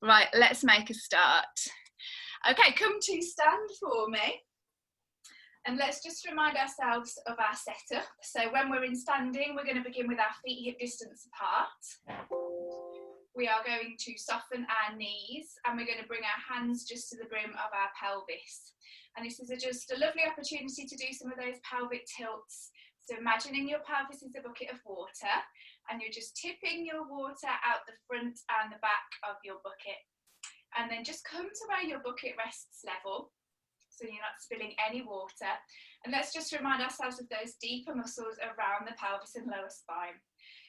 Right, let's make a start. Okay, come to stand for me. And let's just remind ourselves of our setup. So when we're in standing, we're going to begin with our feet hip distance apart. We are going to soften our knees and we're going to bring our hands just to the brim of our pelvis. And this is just a lovely opportunity to do some of those pelvic tilts. So imagining your pelvis is a bucket of water and you're just tipping your water out the front and the back of your bucket. And then just come to where your bucket rests level, so you're not spilling any water. And let's just remind ourselves of those deeper muscles around the pelvis and lower spine.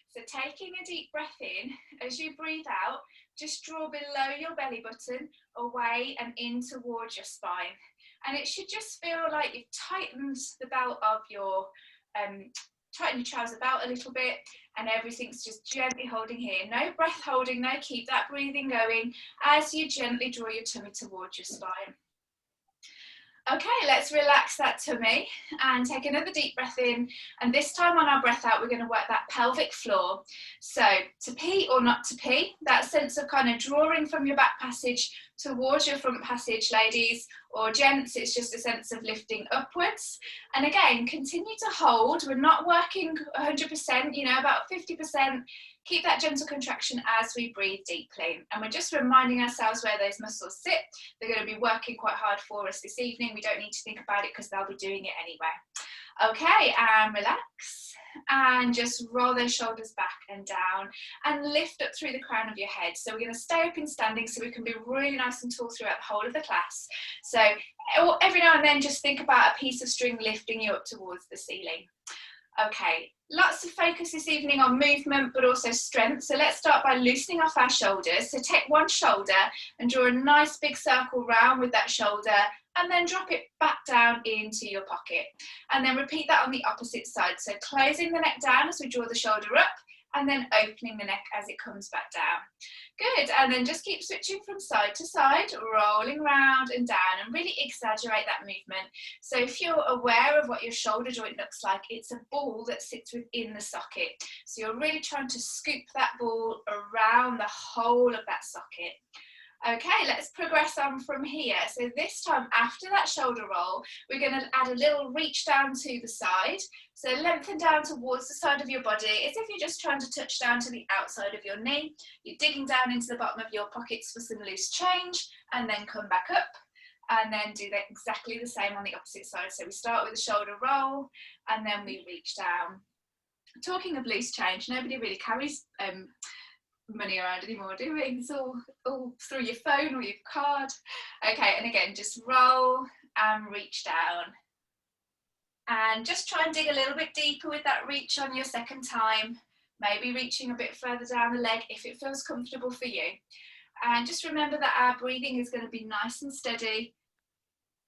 So taking a deep breath in, as you breathe out, just draw below your belly button, away and in towards your spine. And it should just feel like you've tightened the belt of your, tighten your trouser belt a little bit, and everything's just gently holding here. No breath holding, no, keep that breathing going as you gently draw your tummy towards your spine. Okay, let's relax that tummy and take another deep breath in, and this time on our breath out we're going to work that pelvic floor. So to pee or not to pee, that sense of kind of drawing from your back passage towards your front passage, ladies, or gents, it's just a sense of lifting upwards. And again, continue to hold. We're not working 100%, you know, about 50%. Keep that gentle contraction as we breathe deeply. And we're just reminding ourselves where those muscles sit. They're going to be working quite hard for us this evening. We don't need to think about it because they'll be doing it anyway. Okay, and relax. And just roll those shoulders back and down and lift up through the crown of your head. So we're going to stay up in standing so we can be really nice and tall throughout the whole of the class. So every now and then just think about a piece of string lifting you up towards the ceiling. Okay, lots of focus this evening on movement but also strength. So let's start by loosening off our shoulders. So take one shoulder and draw a nice big circle round with that shoulder and then drop it back down into your pocket. And then repeat that on the opposite side. So closing the neck down as we draw the shoulder up and then opening the neck as it comes back down. Good, and then just keep switching from side to side, rolling round and down, and really exaggerate that movement. So if you're aware of what your shoulder joint looks like, it's a ball that sits within the socket. So you're really trying to scoop that ball around the whole of that socket. Okay, let's progress on from here. So this time after that shoulder roll, we're going to add a little reach down to the side. So lengthen down towards the side of your body as if you're just trying to touch down to the outside of your knee. You're digging down into the bottom of your pockets for some loose change and then come back up and then do that exactly the same on the opposite side. So we start with a shoulder roll and then we reach down. Talking of loose change, nobody really carries money around anymore, do we? It's all through your phone or your card. Okay, and again, just roll and reach down. And just try and dig a little bit deeper with that reach on your second time, maybe reaching a bit further down the leg if it feels comfortable for you. And just remember that our breathing is going to be nice and steady,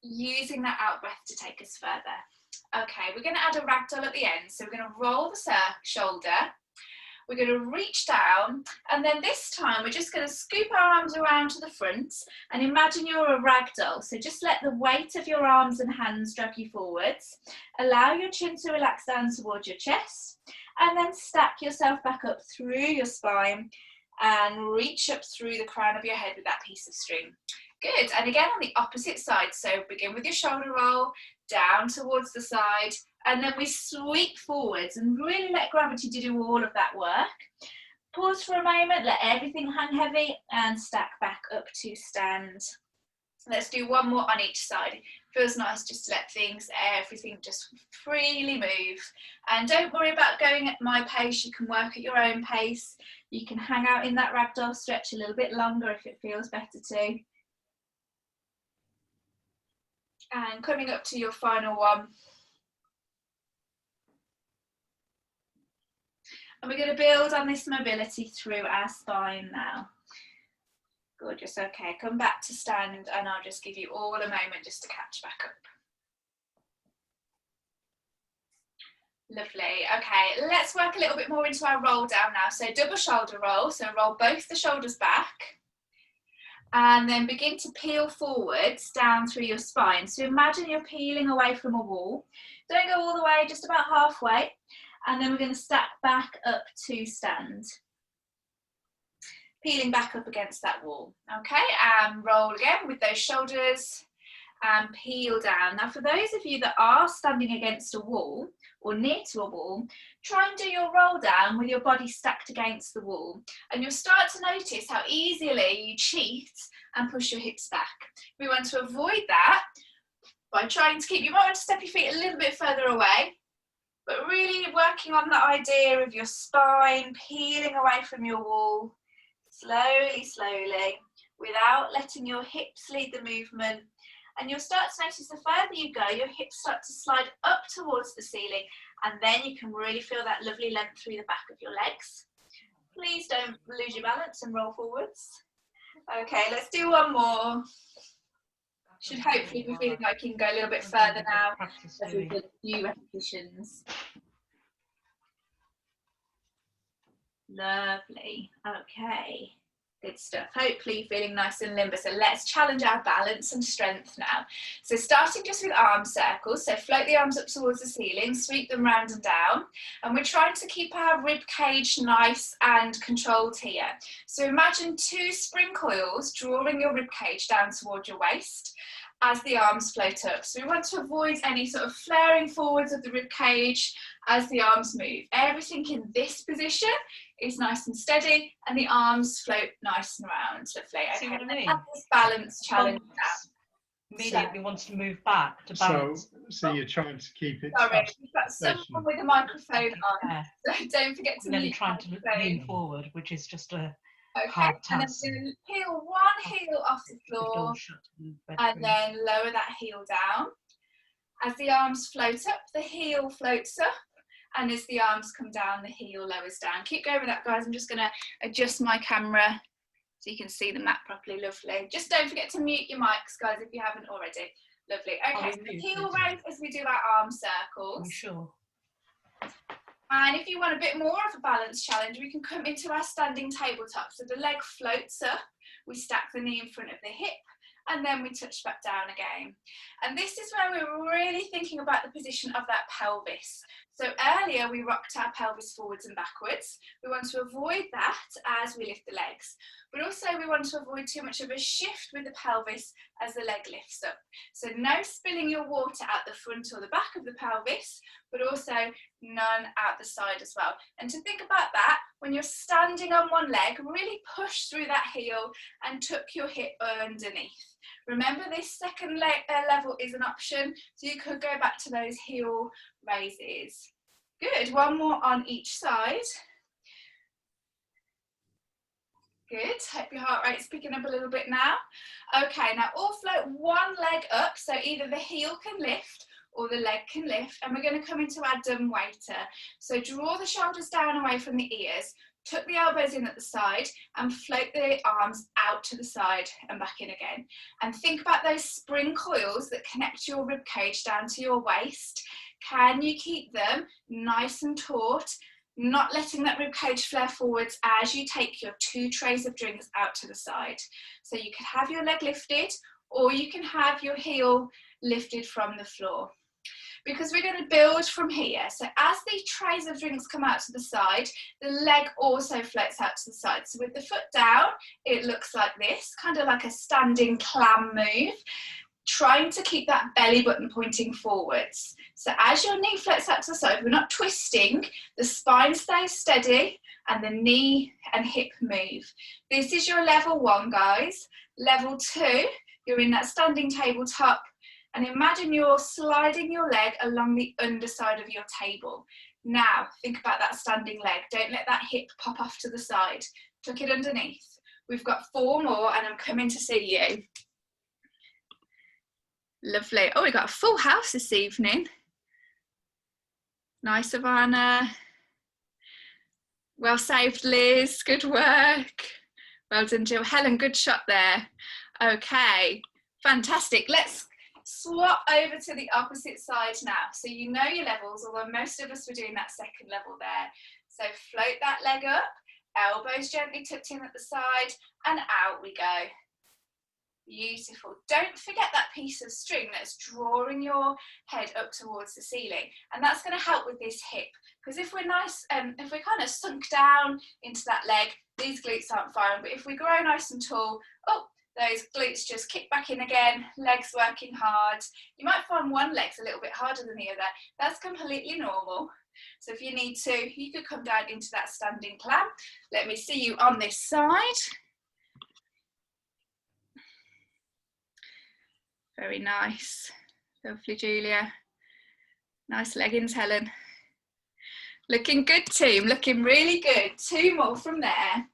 using that out breath to take us further. Okay, we're going to add a ragdoll at the end. So we're going to roll the shoulder. We're going to reach down, and then this time we're just going to scoop our arms around to the front and imagine you're a ragdoll. So just let the weight of your arms and hands drag you forwards. Allow your chin to relax down towards your chest, and then stack yourself back up through your spine and reach up through the crown of your head with that piece of string. Good, and again on the opposite side. So begin with your shoulder roll, down towards the side, and then we sweep forwards and really let gravity do all of that work. Pause for a moment, let everything hang heavy and stack back up to stand. Let's do one more on each side. Feels nice just to let everything just freely move. And don't worry about going at my pace, you can work at your own pace. You can hang out in that ragdoll stretch a little bit longer if it feels better too. And coming up to your final one. And we're going to build on this mobility through our spine now. Gorgeous, okay, come back to stand and I'll just give you all a moment just to catch back up. Lovely, okay, let's work a little bit more into our roll down now. So double shoulder roll, so roll both the shoulders back. And then begin to peel forwards down through your spine. So imagine you're peeling away from a wall. Don't go all the way, just about halfway. And then we're going to stack back up to stand. peeling back up against that wall. Okay, and roll again with those shoulders and peel down. Now for those of you that are standing against a wall or near to a wall, try and do your roll down with your body stacked against the wall, and you'll start to notice how easily you cheat and push your hips back. We want to avoid that by trying to keep, you might want to step your feet a little bit further away, but really working on the idea of your spine peeling away from your wall, slowly, slowly, without letting your hips lead the movement. And you'll start to notice the further you go, your hips start to slide up towards the ceiling, and then you can really feel that lovely length through the back of your legs. Please don't lose your balance and roll forwards. Okay, let's do one more. Should hopefully be feeling like you can go a little bit further now as we've done a few repetitions. Lovely. Okay. Good stuff. Hopefully you're feeling nice and limber. So let's challenge our balance and strength now. So starting just with arm circles. So float the arms up towards the ceiling, sweep them round and down. And we're trying to keep our rib cage nice and controlled here. So imagine 2 spring coils drawing your rib cage down toward your waist as the arms float up. So we want to avoid any sort of flaring forwards of the rib cage as the arms move. Everything in this position is nice and steady, and the arms float nice and round. Lovely. Okay. See what I mean? This balance challenge now. Immediately wants to move back to balance. So you're trying to keep it. Sorry, we've got someone with a microphone on, so don't forget to and then mute trying to lean forward, which is just a hard task. And then peel one heel off the floor, and then lower that heel down. As the arms float up, the heel floats up. And as the arms come down, the heel lowers down. Keep going with that, guys. I'm just going to adjust my camera so you can see the mat properly. Lovely. Just don't forget to mute your mics, guys, if you haven't already. Lovely. Okay, so heel raise as we do our arm circles. I'm sure. And if you want a bit more of a balance challenge, we can come into our standing tabletop. So the leg floats up, we stack the knee in front of the hip, and then we touch back down again. And this is where we're really thinking about the position of that pelvis. So earlier we rocked our pelvis forwards and backwards. We want to avoid that as we lift the legs. But also we want to avoid too much of a shift with the pelvis as the leg lifts up. So no spilling your water out the front or the back of the pelvis, but also none out the side as well. And to think about that, when you're standing on one leg, really push through that heel and tuck your hip underneath. Remember, this second level is an option, so you could go back to those heel raises. Good, one more on each side. Good, hope your heart rate's picking up a little bit now. Okay, now all float one leg up, so either the heel can lift or the leg can lift, and we're going to come into our dumb waiter. So draw the shoulders down away from the ears, tuck the elbows in at the side, and float the arms out to the side and back in again. And think about those spring coils that connect your rib cage down to your waist. Can you keep them nice and taut, not letting that rib cage flare forwards as you take your 2 trays of drinks out to the side? So you can have your leg lifted, or you can have your heel lifted from the floor. Because we're going to build from here. So as the trays of drinks come out to the side, the leg also floats out to the side. So with the foot down, it looks like this, kind of like a standing clam move, trying to keep that belly button pointing forwards. So as your knee floats out to the side, we're not twisting, the spine stays steady, and the knee and hip move. This is your level 1, guys. Level 2, you're in that standing tabletop, and imagine you're sliding your leg along the underside of your table. Now, think about that standing leg. Don't let that hip pop off to the side. Tuck it underneath. We've got 4 more, and I'm coming to see you. Lovely. Oh, we've got a full house this evening. Nice, Ivana. Well saved, Liz. Good work. Well done, Jill. Helen, good shot there. Okay, fantastic. Let's swap over to the opposite side now. So you know your levels, although most of us were doing that second level there. So float that leg up, elbows gently tucked in at the side, and out we go. Beautiful. Don't forget that piece of string that's drawing your head up towards the ceiling, and that's going to help with this hip, because if we're if we're kind of sunk down into that leg, these glutes aren't firing, but if we grow nice and tall, oh, those glutes just kick back in again, legs working hard. You might find one leg's a little bit harder than the other. That's completely normal. So if you need to, you could come down into that standing clam. Let me see you on this side. Very nice. Lovely, Julia. Nice leggings, Helen. Looking good, team. Looking really good. 2 more from there.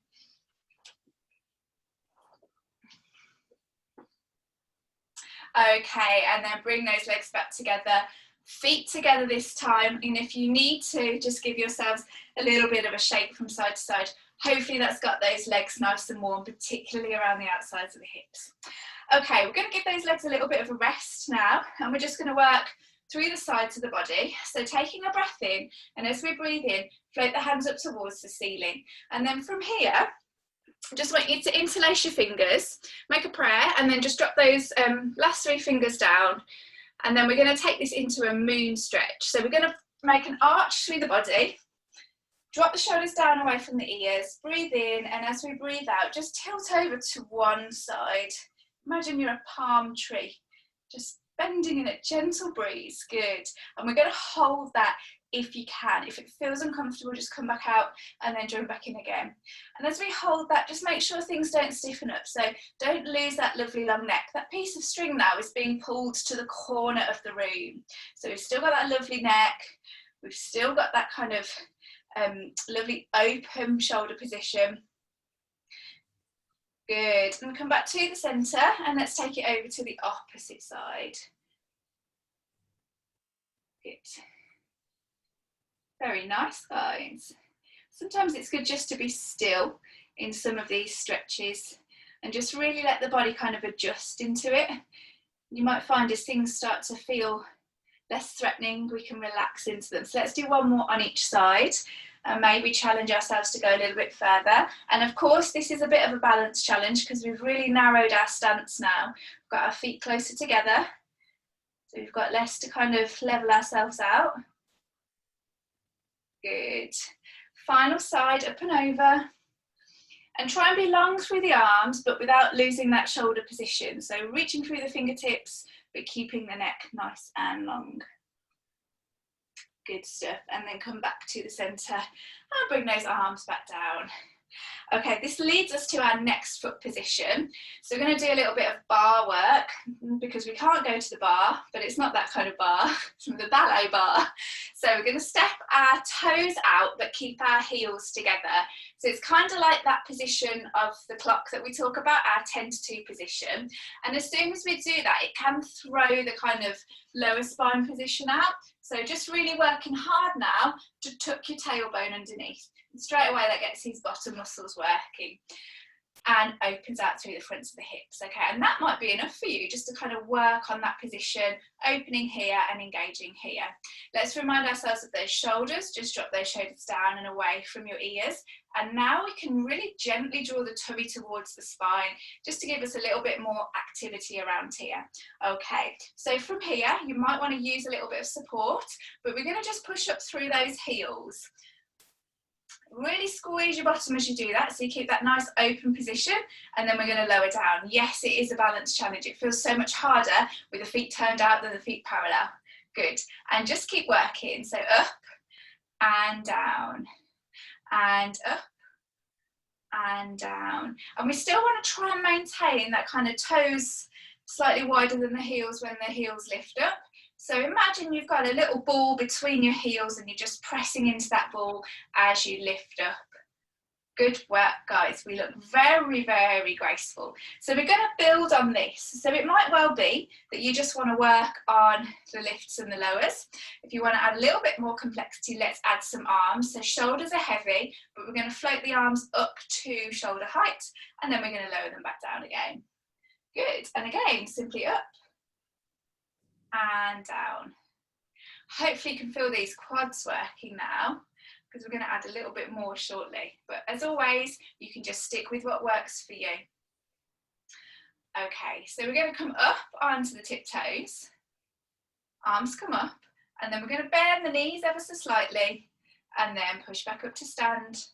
Okay, and then bring those legs back together. Feet together this time. And if you need to, just give yourselves a little bit of a shake from side to side. Hopefully that's got those legs nice and warm, particularly around the outsides of the hips. Okay, we're going to give those legs a little bit of a rest now, and we're just going to work through the sides of the body. So taking a breath in, and as we breathe in, float the hands up towards the ceiling. And then from here, I just want you to interlace your fingers, make a prayer, and then just drop those last 3 fingers down. And then we're going to take this into a moon stretch. So we're going to make an arch through the body, drop the shoulders down away from the ears, breathe in, and as we breathe out, just tilt over to one side. Imagine you're a palm tree, just bending in a gentle breeze. Good. And we're going to hold that if you can. If it feels uncomfortable, just come back out and then join back in again. And as we hold that, just make sure things don't stiffen up. So don't lose that lovely long neck. That piece of string now is being pulled to the corner of the room. So we've still got that lovely neck. We've still got that kind of lovely open shoulder position. Good, and come back to the centre, and let's take it over to the opposite side. Good. Very nice, guys. Sometimes it's good just to be still in some of these stretches and just really let the body kind of adjust into it. You might find as things start to feel less threatening, we can relax into them. So let's do 1 more on each side. And maybe challenge ourselves to go a little bit further. And of course, this is a bit of a balance challenge because we've really narrowed our stance now. We've got our feet closer together. So we've got less to kind of level ourselves out. Good. Final side, up and over. And try and be long through the arms, but without losing that shoulder position. So reaching through the fingertips, but keeping the neck nice and long. Good stuff. And then come back to the centre and bring those arms back down. Okay, this leads us to our next foot position. So we're going to do a little bit of bar work because we can't go to the bar, but it's not that kind of bar, it's the ballet bar. So we're going to step our toes out but keep our heels together. So it's kind of like that position of the clock that we talk about, our 10 to 2 position. And as soon as we do that, it can throw the kind of lower spine position out. So just really working hard now to tuck your tailbone underneath. And straight away that gets these bottom muscles working and opens out through the fronts of the hips. Okay, and that might be enough for you just to kind of work on that position, opening here and engaging here. Let's remind ourselves of those shoulders. Just drop those shoulders down and away from your ears. And now we can really gently draw the tummy towards the spine, just to give us a little bit more activity around here. Okay, so from here, you might want to use a little bit of support, but we're going to just push up through those heels. Really squeeze your bottom as you do that, so you keep that nice open position, and then we're going to lower down. Yes, it is a balance challenge. It feels so much harder with the feet turned out than the feet parallel. Good, and just keep working. So up and down, and up and down. And we still want to try and maintain that kind of toes slightly wider than the heels when the heels lift up. So imagine you've got a little ball between your heels and you're just pressing into that ball as you lift up. Good work, guys. We look very, very graceful. So we're going to build on this. So it might well be that you just want to work on the lifts and the lowers. If you want to add a little bit more complexity, let's add some arms. So shoulders are heavy, but we're going to float the arms up to shoulder height, and then we're going to lower them back down again. Good. And again, simply up and down. Hopefully you can feel these quads working now, because we're going to add a little bit more shortly. But as always, you can just stick with what works for you. Okay, so we're going to come up onto the tiptoes, arms come up, and then we're going to bend the knees ever so slightly, and then push back up to stand,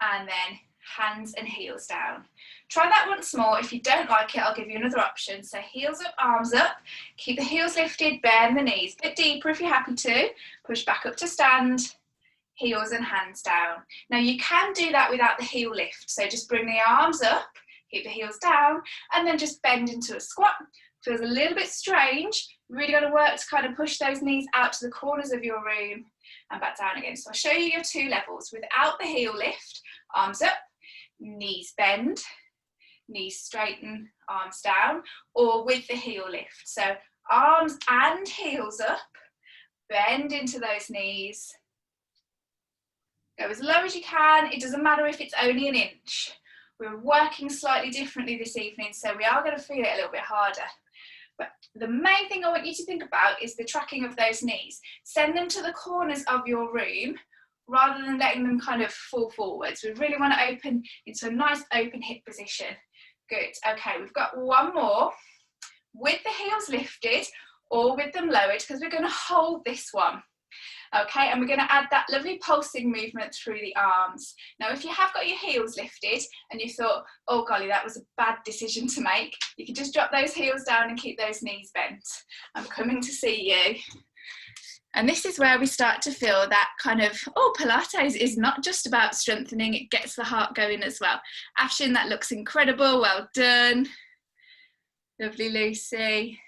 and then hands and heels down. Try that once more. If you don't like it, I'll give you another option. So heels up, arms up, keep the heels lifted, bend the knees, a bit deeper if you're happy to, push back up to stand, heels and hands down. Now you can do that without the heel lift, so just bring the arms up, keep the heels down, and then just bend into a squat. Feels a little bit strange. Really got to work to kind of push those knees out to the corners of your room and back down again. So I'll show you your two levels. Without the heel lift, arms up, knees bend, knees straighten, arms down, or with the heel lift. So arms and heels up, bend into those knees. Go as low as you can. It doesn't matter if it's only an inch. We're working slightly differently this evening, so we are going to feel it a little bit harder. But the main thing I want you to think about is the tracking of those knees. Send them to the corners of your room rather than letting them kind of fall forwards. We really want to open into a nice open hip position. Good. Okay, we've got one more with the heels lifted or with them lowered, because we're going to hold this one. Okay, and we're going to add that lovely pulsing movement through the arms. Now, if you have got your heels lifted and you thought, oh golly, that was a bad decision to make, you can just drop those heels down and keep those knees bent. I'm coming to see you. And this is where we start to feel that kind of, oh, Pilates is not just about strengthening, it gets the heart going as well. Afshin, that looks incredible, well done. Lovely, Lucy.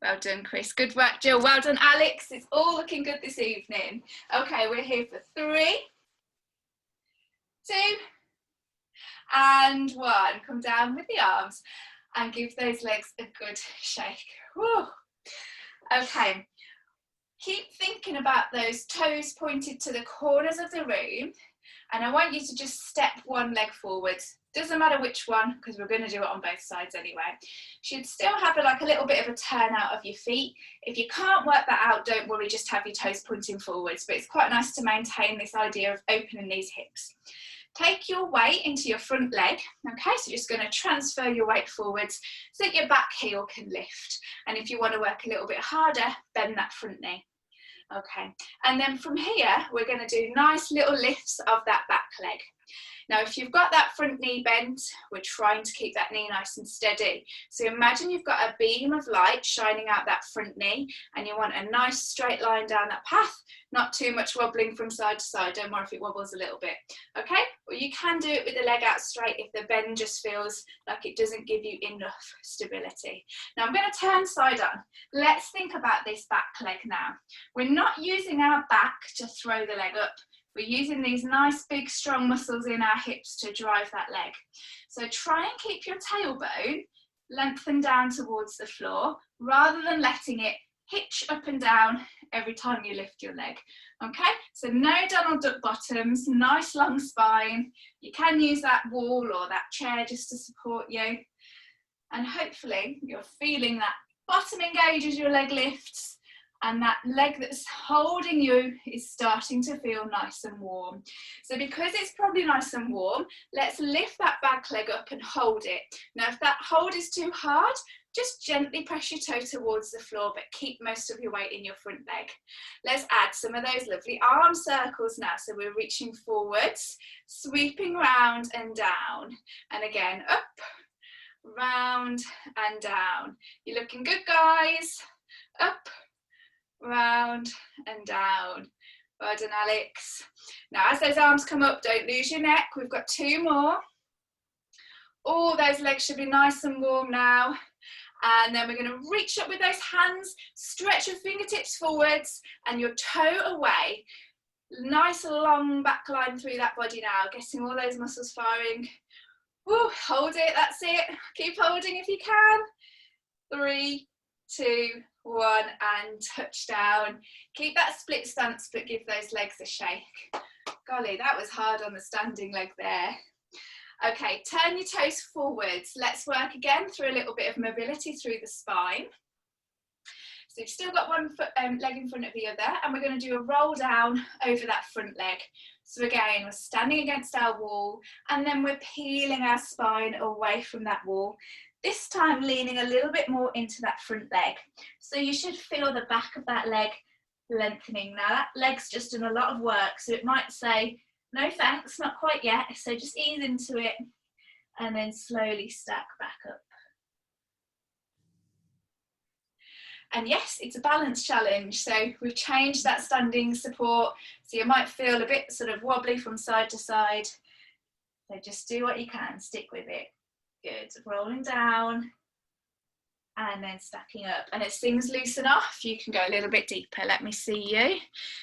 Well done, Chris. Good work, Jill. Well done, Alex. It's all looking good this evening. Okay, we're here for 3, 2, and 1. Come down with the arms and give those legs a good shake. Whew. Okay, keep thinking about those toes pointed to the corners of the room, and I want you to just step one leg forwards. Doesn't matter which one, because we're going to do it on both sides anyway. Should still have like a little bit of a turn out of your feet. If you can't work that out, don't worry, just have your toes pointing forwards, but it's quite nice to maintain this idea of opening these hips. Take your weight into your front leg, okay, so just going to transfer your weight forwards so that your back heel can lift. And if you want to work a little bit harder, bend that front knee. Okay, and then from here, we're going to do nice little lifts of that back leg. Now, if you've got that front knee bent, we're trying to keep that knee nice and steady. So imagine you've got a beam of light shining out that front knee, and you want a nice straight line down that path, not too much wobbling from side to side. Don't worry if it wobbles a little bit, okay? Or you can do it with the leg out straight if the bend just feels like it doesn't give you enough stability. Now, I'm going to turn side on. Let's think about this back leg now. We're not using our back to throw the leg up. We're using these nice big strong muscles in our hips to drive that leg. So try and keep your tailbone lengthened down towards the floor rather than letting it hitch up and down every time you lift your leg. Okay, so no Donald Duck bottoms, nice long spine. You can use that wall or that chair just to support you. And hopefully you're feeling that bottom engage as your leg lifts, and that leg that's holding you is starting to feel nice and warm. So because it's probably nice and warm, let's lift that back leg up and hold it. Now, if that hold is too hard, just gently press your toe towards the floor, but keep most of your weight in your front leg. Let's add some of those lovely arm circles now. So we're reaching forwards, sweeping round and down. And again, up, round and down. You're looking good, guys. Up, round and down. Well done, Alex. Now, as those arms come up, don't lose your neck. We've got 2 more. All those legs should be nice and warm now. And then we're going to reach up with those hands, stretch your fingertips forwards and your toe away. Nice long back line through that body now, getting all those muscles firing. Woo, hold it, that's it. Keep holding if you can. 3, 2, 1, and touch down. Keep that split stance, but give those legs a shake. Golly, that was hard on the standing leg there. Okay, turn your toes forwards. Let's work again through a little bit of mobility through the spine. So you've still got one leg in front of the other, and we're going to do a roll down over that front leg. So again, we're standing against our wall and then we're peeling our spine away from that wall. This time leaning a little bit more into that front leg. So you should feel the back of that leg lengthening. Now that leg's just done a lot of work, so it might say, no thanks, not quite yet. So just ease into it and then slowly stack back up. And yes, it's a balance challenge. So we've changed that standing support. So you might feel a bit sort of wobbly from side to side. So just do what you can, stick with it. Good, rolling down and then stacking up. And as things loosen off, you can go a little bit deeper. Let me see you.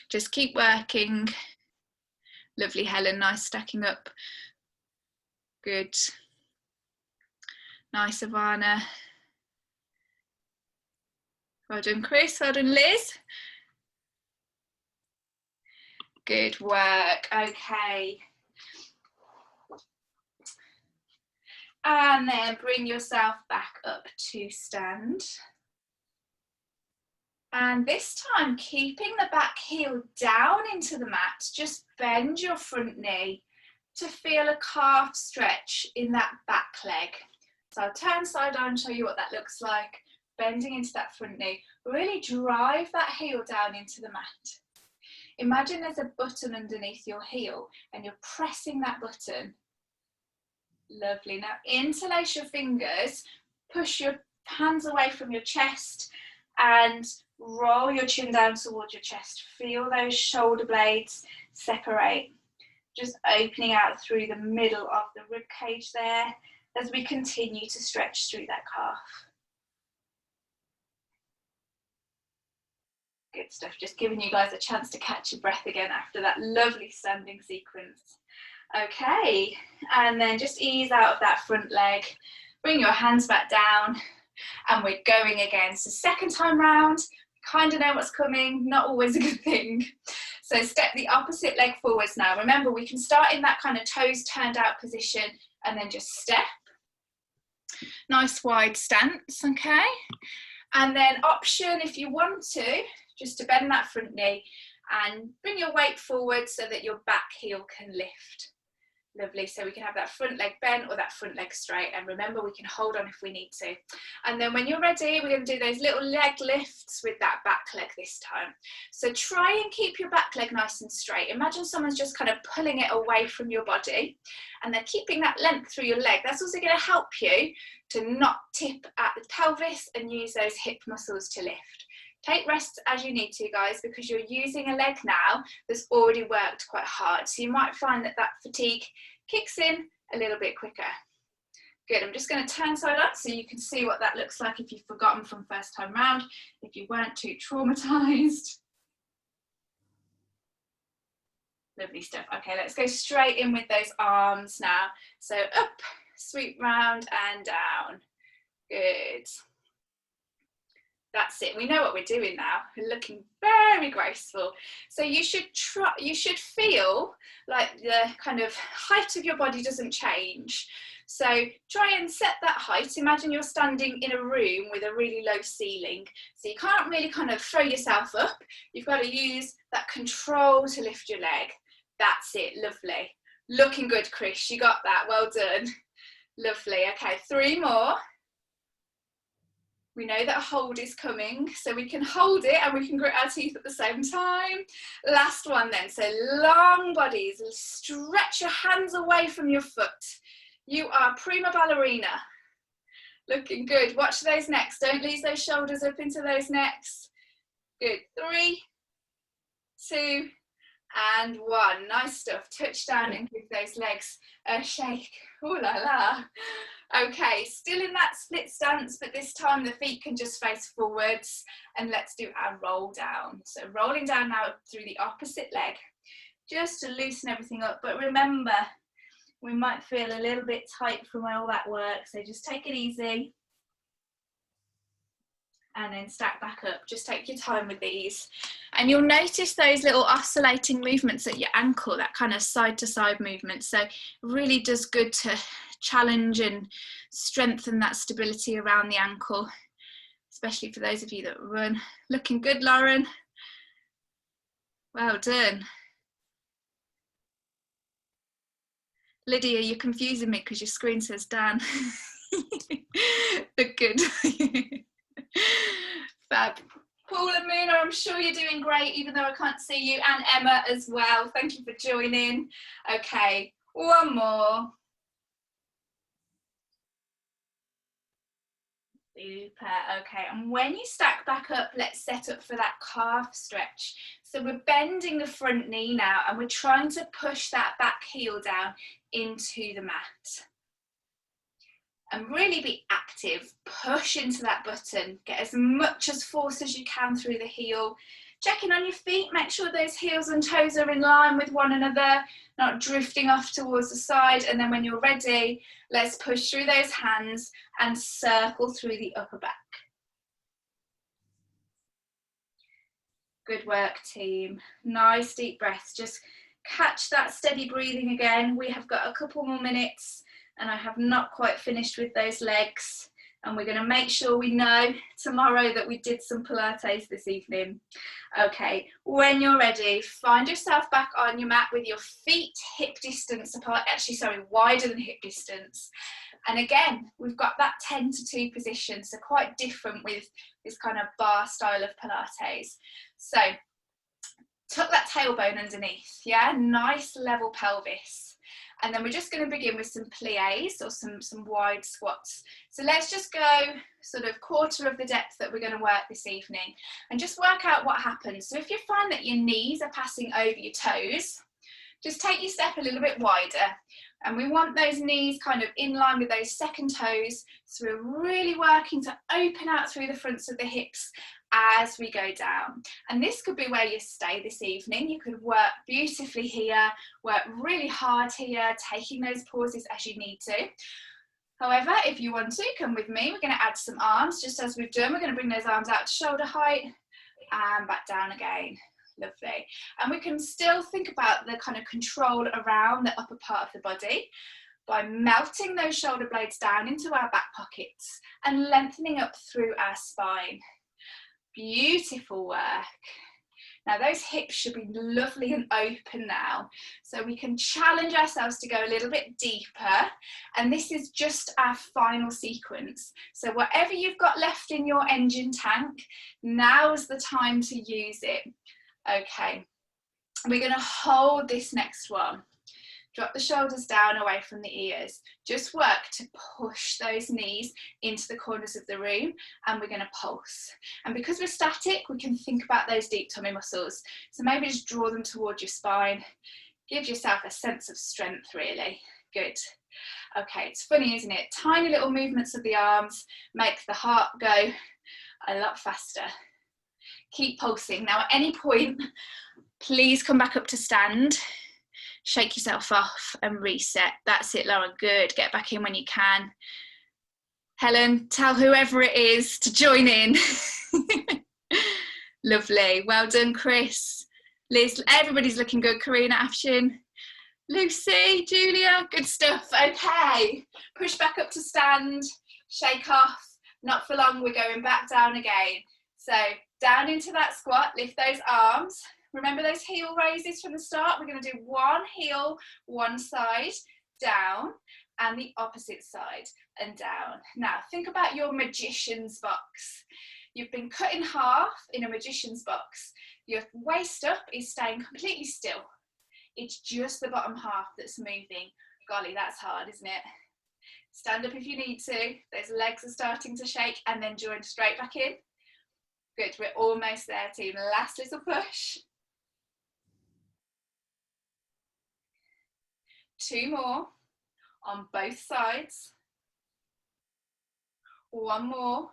Just keep working. Lovely, Helen, nice stacking up. Good. Nice, Ivana. Well done, Chris. Well done, Liz. Good work. Okay. And then bring yourself back up to stand. And this time, keeping the back heel down into the mat, just bend your front knee to feel a calf stretch in that back leg. So I'll turn side on and show you what that looks like. Bending into that front knee. Really drive that heel down into the mat. Imagine there's a button underneath your heel and you're pressing that button. Lovely. Now interlace your fingers, push your hands away from your chest and roll your chin down towards your chest. Feel those shoulder blades separate. Just opening out through the middle of the rib cage there as we continue to stretch through that calf. Good stuff. Just giving you guys a chance to catch your breath again after that lovely standing sequence. Okay, and then just ease out of that front leg. Bring your hands back down and we're going again. So second time round, kind of know what's coming, not always a good thing. So step the opposite leg forwards now. Remember, we can start in that kind of toes turned out position and then just step. Nice wide stance, okay? And then option, if you want to, just to bend that front knee and bring your weight forward so that your back heel can lift. Lovely, so we can have that front leg bent or that front leg straight, and remember we can hold on if we need to. And then when you're ready, we're going to do those little leg lifts with that back leg this time. So try and keep your back leg nice and straight. Imagine someone's just kind of pulling it away from your body and they're keeping that length through your leg. That's also going to help you to not tip at the pelvis and use those hip muscles to lift. Take rests as you need to, guys, because you're using a leg now that's already worked quite hard. So you might find that that fatigue kicks in a little bit quicker. Good, I'm just going to turn side up so you can see what that looks like if you've forgotten from first time round, if you weren't too traumatized. Lovely stuff. Okay, let's go straight in with those arms now. So up, sweep round and down. Good. That's it. We know what we're doing now. We're looking very graceful. So you should feel like the kind of height of your body doesn't change. So try and set that height. Imagine you're standing in a room with a really low ceiling. So you can't really kind of throw yourself up. You've got to use that control to lift your leg. That's it. Lovely. Looking good, Chris. You got that. Well done. Lovely. Okay, 3 more. We know that a hold is coming, so we can hold it and we can grit our teeth at the same time. Last one then, so long bodies. Stretch your hands away from your foot. You are prima ballerina. Looking good. Watch those necks. Don't lose those shoulders up into those necks. Good. 3, 2, and 1. Nice stuff. Touch down and give those legs a shake. Ooh la la. Okay, still in that split stance, but this time the feet can just face forwards, and let's do our roll down. So rolling down now through the opposite leg, just to loosen everything up. But remember, we might feel a little bit tight from all that work, so just take it easy. And then stack back up. Just take your time with these. And you'll notice those little oscillating movements at your ankle, that kind of side to side movement. So it really does good to challenge and strengthen that stability around the ankle, especially for those of you that run. Looking good, Lauren. Well done. Lydia, you're confusing me because your screen says Dan. But good. Fab. Paul and Muna, I'm sure you're doing great, even though I can't see you, and Emma as well. Thank you for joining. Okay, one more. Super. Okay, and when you stack back up, let's set up for that calf stretch. So we're bending the front knee now, and we're trying to push that back heel down into the mat. And really be active, push into that button, get as much as force as you can through the heel. Check in on your feet, make sure those heels and toes are in line with one another, not drifting off towards the side. And then when you're ready, let's push through those hands and circle through the upper back. Good work, team. Nice deep breaths. Just catch that steady breathing again. We have got a couple more minutes, and I have not quite finished with those legs, and we're going to make sure we know tomorrow that we did some Pilates this evening. Okay, when you're ready, find yourself back on your mat with your feet hip distance apart, actually sorry, wider than hip distance. And again, we've got that 10 to 2 position, so quite different with this kind of bar style of Pilates. So tuck that tailbone underneath, yeah, nice level pelvis. And then we're just going to begin with some pliés or some wide squats. So let's just go sort of quarter of the depth that we're going to work this evening and just work out what happens. So if you find that your knees are passing over your toes, just take your step a little bit wider. And we want those knees kind of in line with those second toes. So we're really working to open out through the fronts of the hips as we go down. And this could be where you stay this evening. You could work beautifully here, work really hard here, taking those pauses as you need to. However, if you want to, come with me. We're going to add some arms, just as we've done. We're going to bring those arms out to shoulder height and back down again. Lovely. And we can still think about the kind of control around the upper part of the body by melting those shoulder blades down into our back pockets and lengthening up through our spine. Beautiful work. Now those hips should be lovely and open now, so we can challenge ourselves to go a little bit deeper, and this is just our final sequence. So whatever you've got left in your engine tank, now's the time to use it. Okay, we're going to hold this next one. Drop the shoulders down away from the ears. Just work to push those knees into the corners of the room, and we're going to pulse. And because we're static, we can think about those deep tummy muscles. So maybe just draw them towards your spine. Give yourself a sense of strength, really. Good. Okay, it's funny, isn't it? Tiny little movements of the arms make the heart go a lot faster. Keep pulsing. Now, at any point, please come back up to stand. Shake yourself off and reset. That's it, Lauren. Good. Get back in when you can. Helen, tell whoever it is to join in. Lovely. Well done, Chris. Liz, everybody's looking good. Karina, Afshin, Lucy, Julia, good stuff. Okay. Push back up to stand. Shake off. Not for long. We're going back down again. So down into that squat. Lift those arms. Remember those heel raises from the start? We're going to do one heel, one side, down, and the opposite side, and down. Now, think about your magician's box. You've been cut in half in a magician's box. Your waist up is staying completely still. It's just the bottom half that's moving. Golly, that's hard, isn't it? Stand up if you need to. Those legs are starting to shake, and then join straight back in. Good, we're almost there, team. Last little push. 2 more on both sides. 1 more.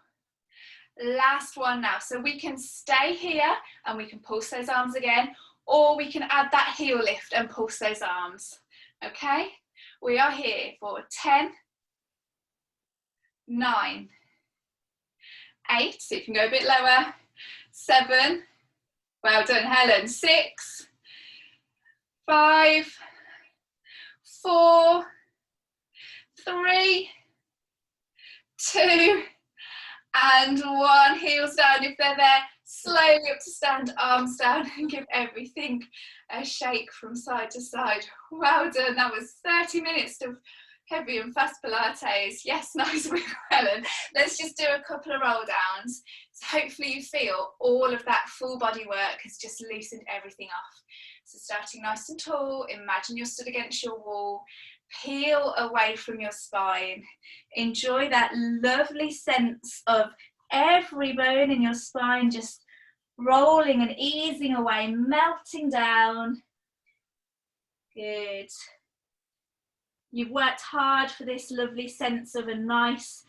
Last one now. So we can stay here and we can pulse those arms again, or we can add that heel lift and pulse those arms. Okay? We are here for 10, 9, 8, so you can go a bit lower, 7, well done Helen, 6, 5, 4, 3, 2, and 1. Heels down if they're there. Slowly up to stand, arms down, and give everything a shake from side to side. Well done. That was 30 minutes of heavy and fast Pilates. Yes, nice work, Helen. Let's just do a couple of roll downs. So hopefully you feel all of that full body work has just loosened everything off. So starting nice and tall, imagine you're stood against your wall. Peel away from your spine. Enjoy that lovely sense of every bone in your spine just rolling and easing away, melting down. Good. You've worked hard for this lovely sense of a nice,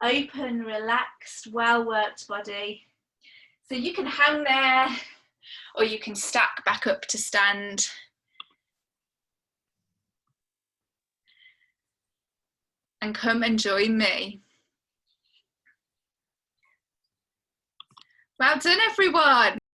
open, relaxed, well-worked body. So you can hang there, or you can stack back up to stand. And come and join me. Well done, everyone.